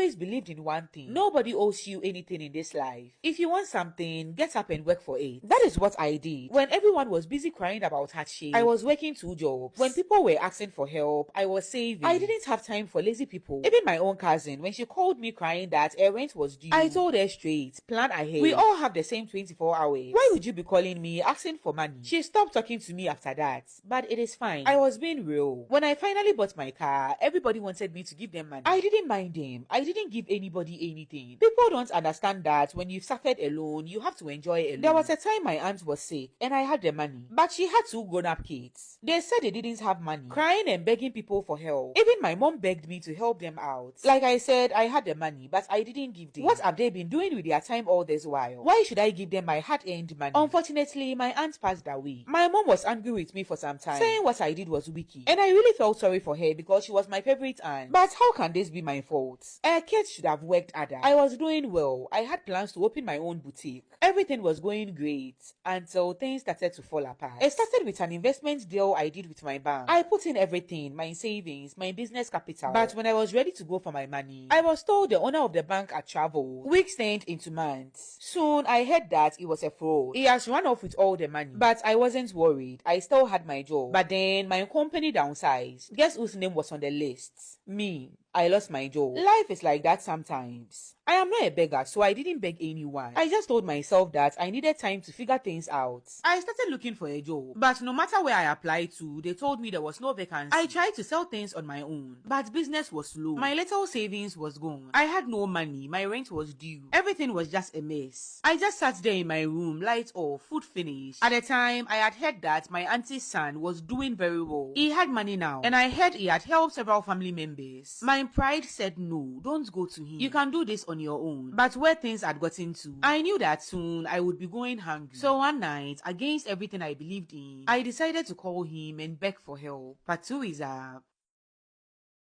always believed in one thing: nobody owes you anything in this life. If you want something, get up and work for it. That is what I did. When everyone was busy crying about hardship, I was working 2 jobs. When people were asking for help, I was saving. I didn't have time for lazy people. Even my own cousin, when she called me crying that her rent was due, I told her straight, plan ahead. We all have the same 24 hours. Why would you be calling me asking for money? She stopped talking to me after that, but it is fine. I was being real. When I finally bought my car, everybody wanted me to give them money. I didn't mind them. I didn't give anybody anything. People don't understand that when you've suffered alone, you have to enjoy alone. There was a time my aunt was sick and I had the money, but she had 2 grown-up kids. They said they didn't have money, crying and begging people for help. Even my mom begged me to help them out. Like I said, I had the money, but I didn't give them. What have they been doing with their time all this while? Why should I give them my hard-earned money? Unfortunately, my aunt passed away. My mom was angry with me for some time, saying what I did was wicked, and I really felt sorry for her because she was my favorite aunt. But how can this be my fault? A kid should have worked harder. I was doing well. I had plans to open my own boutique. Everything was going great until things started to fall apart. It started with an investment deal I did with my bank. I put in everything, my savings, my business capital. But when I was ready to go for my money, I was told the owner of the bank had traveled. Weeks turned into months. Soon I heard that it was a fraud. He has run off with all the money. But I wasn't worried. I still had my job. But then my company downsized. Guess whose name was on the list? Me. I lost my job. Life is like that sometimes. I am not a beggar, so I didn't beg anyone. I just told myself that I needed time to figure things out. I started looking for a job, but no matter where I applied to, they told me there was no vacancy. I tried to sell things on my own, but business was slow. My little savings was gone. I had no money. My rent was due. Everything was just a mess. I just sat there in my room, lights off, food finished. At the time, I had heard that my auntie's son was doing very well. He had money now, and I heard he had helped several family members. My pride said no, don't go to him. You can do this on your own. But where things had gotten to, I knew that soon I would be going hungry. So one night, against everything I believed in, I decided to call him and beg for help. Part 2 is up.